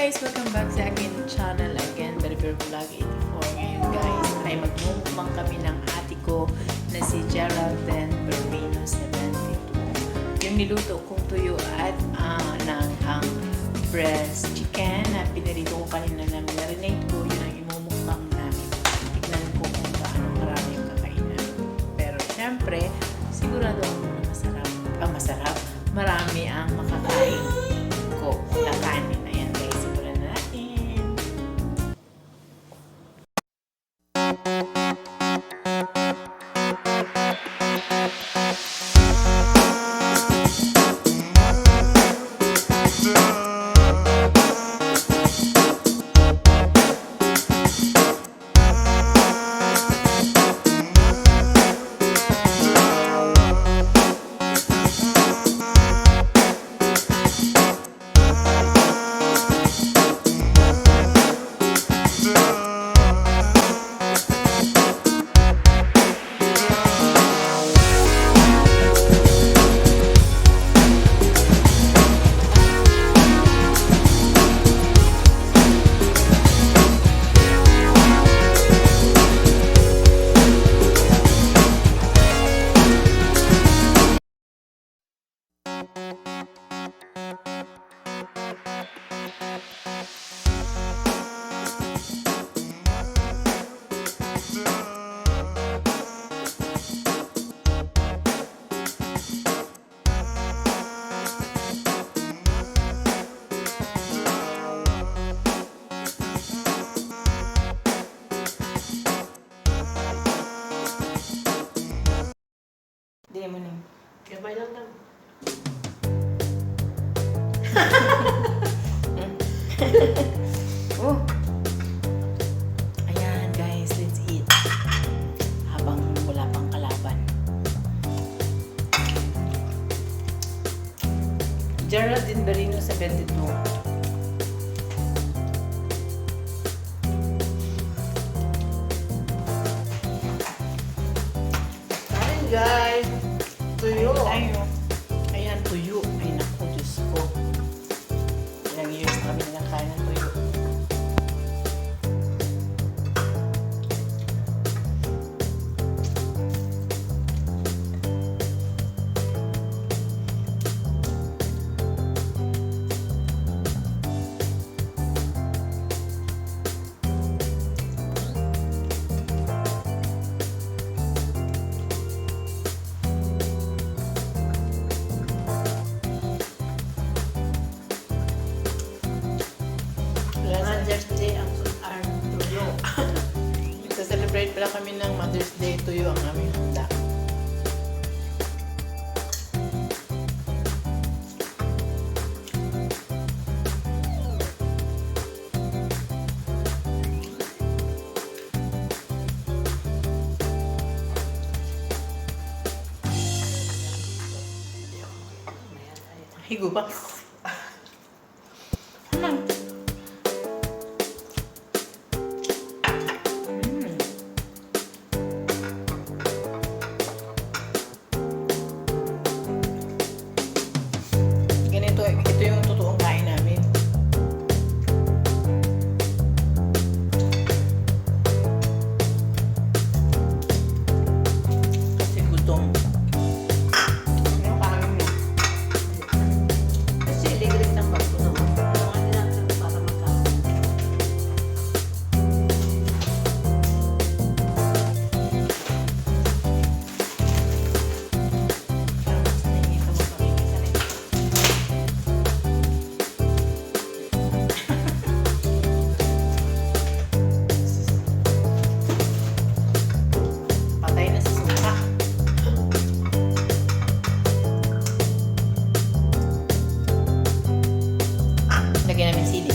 guys! Welcome back sa akin channel again, Berber Vlog 84. Ngayon guys, ay magmumukbang kami ng ate ko na si Geralden Berino72. Yung niluto kong tuyo at ang breast chicken na pinarito ko kanina na marinate ko, yun ang imumukbang namin. Tignan ko kung gaano karami yung kakain namin. Pero syempre, sigurado ako na masarap. Marami ang makakain ko na kanin. Ayan guys, simulan na natin. Hindi mo ning. Gabay lang lang. Oh. Ayan guys, let's eat. Habang wala pang kalaban. Geralden Berino72. Kain guys. Tuyo. Ayan, tuyo. Ay naku, Diyos ko. Ilang years na kami nakain ng tuyo. Mother's Day ang tuyo. Nagsa-celebrate pala kami ng Mother's Day. Tuyo ang aming handa. Higo ba? Ito yung totoong kain namin. Kasi gutom. Ano kain mo? Kasi ligalig ng bago naman. Tulungan nila para magkain. Patay na sa suka. Lagyan namin sili.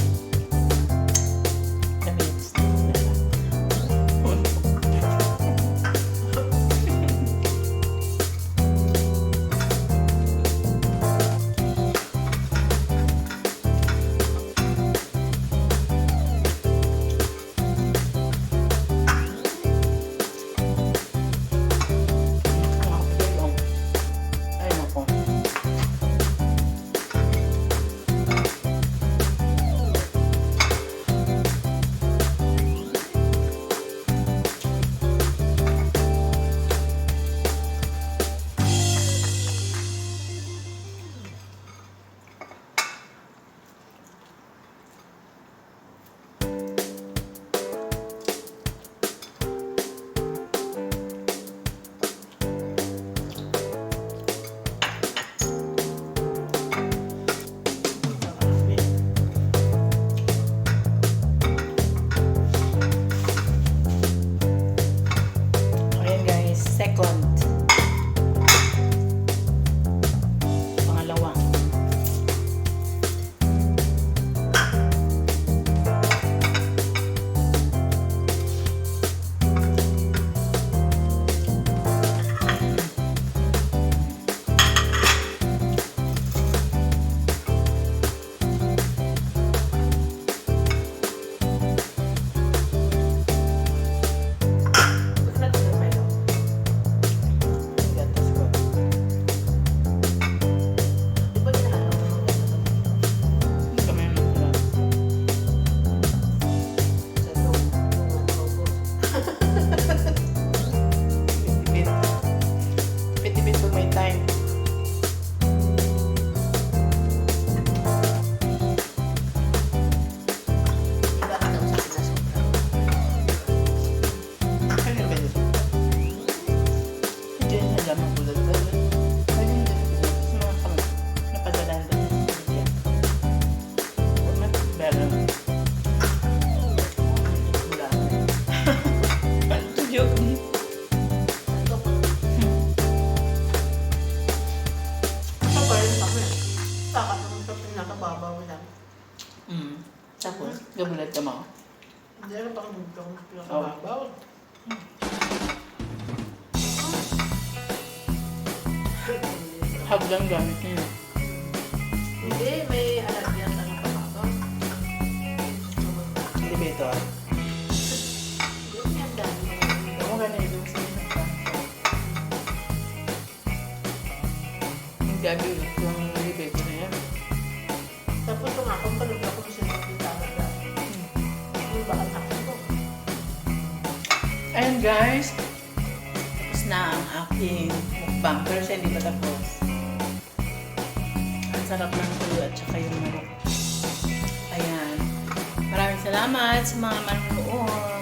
Ay, nako. Tapos, gabulat ka mo. Hindi na pang pinakababaw. Hagdan gamit niya. Hindi, may alagyan na ng pababaw. Hindi ba ito? Hindi yan dami. Ako ganito yung sinasaktan ko. Yung gabi yung libet na yan. Tapos kung ako, palugla ko sa nakita na yung bakal ako ko. Ayan guys, tapos na ang aking mukbang. Pero siya hindi pa tapos. Ang sarap ng tuyo at saka yung manok. Ayan. Maraming salamat sa mga manonood.